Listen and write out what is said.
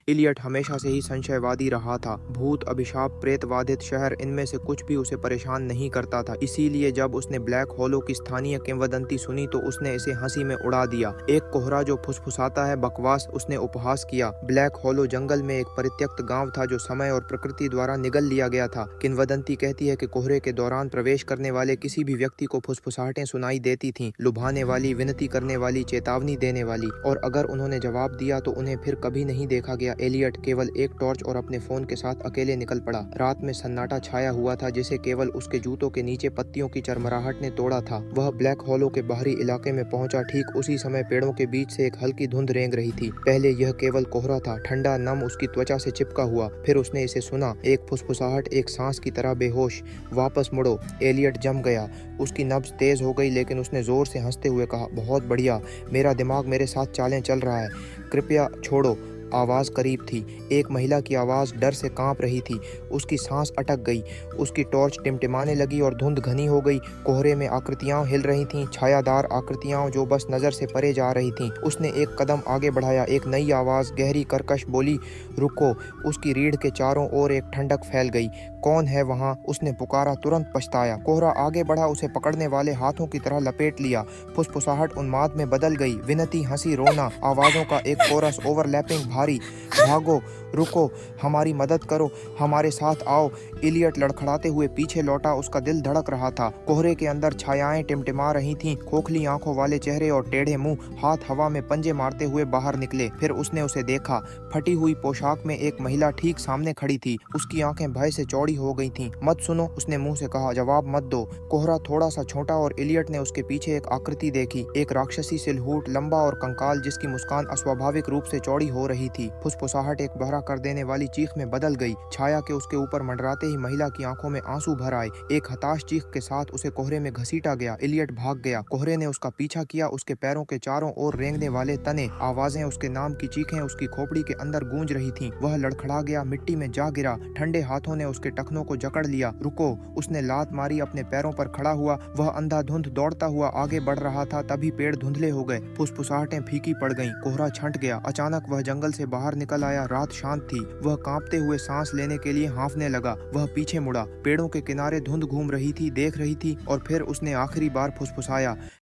Elliot हमेशा से ही संशयवादी रहा था। भूत, अभिशाप, प्रेत बाधित शहर, इनमें से कुछ भी उसे परेशान नहीं करता था। इसीलिए जब उसने ब्लैक होलो की स्थानीय किंवदंती सुनी तो उसने इसे हंसी में उड़ा दिया। एक कोहरा जो फुसफुसाता है, बकवास, उसने उपहास किया। ब्लैक होलो जंगल में एक परित्यक्त गांव था जो समय और प्रकृति द्वारा निगल लिया गया था। किंवदंती कहती है कि कोहरे के दौरान प्रवेश करने वाले किसी भी व्यक्ति को फुसफुसाहटें सुनाई देती थीं, लुभाने वाली, विनती करने वाली, चेतावनी देने वाली, और अगर उन्होंने जवाब दिया तो उन्हें फिर कभी नहीं देखा गया। एलियट केवल एक टॉर्च और अपने फोन के साथ अकेले निकल पड़ा। रात में सन्नाटा छाया हुआ था जिसे केवल उसके जूतों के नीचे पत्तियों की चरमराहट ने तोड़ा था। वह ब्लैक होलो के बाहरी इलाके में पहुंचा। ठीक उसी समय पेड़ों के बीच से एक हल्की धुंध रेंग रही थी। पहले यह केवल कोहरा था, ठंडा, नम, उसकी त्वचा से चिपका हुआ। फिर उसने इसे सुना, एक फुसफुसाहट, एक सांस की तरह बेहोश। वापस मुड़ो। एलियट जम गया। उसकी नब्ज तेज हो गई, लेकिन उसने जोर से हंसते हुए कहा, बहुत बढ़िया, मेरा दिमाग मेरे साथ चालें चल रहा है, कृपया छोड़ो। आवाज़ करीब थी। एक महिला की आवाज़ डर से कांप रही थी। उसकी सांस अटक गई। उसकी टॉर्च टिमटिमाने लगी और धुंध घनी हो गई। कोहरे में आकृतियां हिल रही थीं, छायादार आकृतियां जो बस नज़र से परे जा रही थीं। उसने एक कदम आगे बढ़ाया। एक नई आवाज़, गहरी, कर्कश बोली, रुको। उसकी रीढ़ के चारों ओर एक ठंडक फैल गई। कौन है वहाँ? उसने पुकारा, तुरंत पछताया। कोहरा आगे बढ़ा, उसे पकड़ने वाले हाथों की तरह लपेट लिया। फुसफुसाहट उन्माद में बदल गई। विनती, हंसी, रोना, आवाज़ों का एक कोरस, ओवरलैपिंग, भारी। भागो, रुको, हमारी मदद करो, हमारे साथ आओ। इलियट लड़खड़ाते हुए पीछे लौटा। उसका दिल धड़क रहा था। कोहरे के अंदर छायाएं टिमटिमा रही थीं। खोखली आंखों वाले चेहरे और टेढ़े मुंह, हाथ हवा में पंजे मारते हुए बाहर निकले। फिर उसने उसे देखा। फटी हुई पोशाक में एक महिला ठीक सामने खड़ी थी। उसकी आंखें भय से चौड़ी हो गई थीं। मत सुनो, उसने मुंह से कहा, जवाब मत दो। कोहरा थोड़ा सा छोटा और इलियट ने उसके पीछे एक आकृति देखी, एक राक्षसी सिलहूट, लंबा और कंकाल, जिसकी मुस्कान अस्वाभाविक रूप से चौड़ी हो रही थी। फुसफुसाहट एक बहरा कर देने वाली चीख में बदल गई। छाया के उसके ऊपर मंडराते ही महिला की आंखों में आंसू भर आए। एक हताश चीख के साथ उसे कोहरे में घसीटा गया। इलियट भाग गया। कोहरे ने उसका पीछा किया। उसके पैरों के चारों ओर रेंगने वाले तने, आवाजें, उसके नाम की चीखें उसकी खोपड़ी के अंदर गूंज रही थीं। वह लड़खड़ा गया, मिट्टी में जा गिरा। ठंडे हाथों ने उसके टखनों को जकड़ लिया। रुको, उसने लात मारी। अपने पैरों पर खड़ा हुआ। वह अंधाधुंध दौड़ता हुआ आगे बढ़ रहा था। तभी पेड़ धुंधले हो गए। फुसफुसाहटें फीकी पड़ गईं। कोहरा छंट गया। अचानक वह जंगल से बाहर निकल आया। रात शांत थी। वह कांपते हुए सांस लेने के लिए हांफने लगा। वह पीछे मुड़ा। पेड़ों के किनारे धुंध घूम रही थी, देख रही थी, और फिर उसने आखिरी बार फुसफुसाया,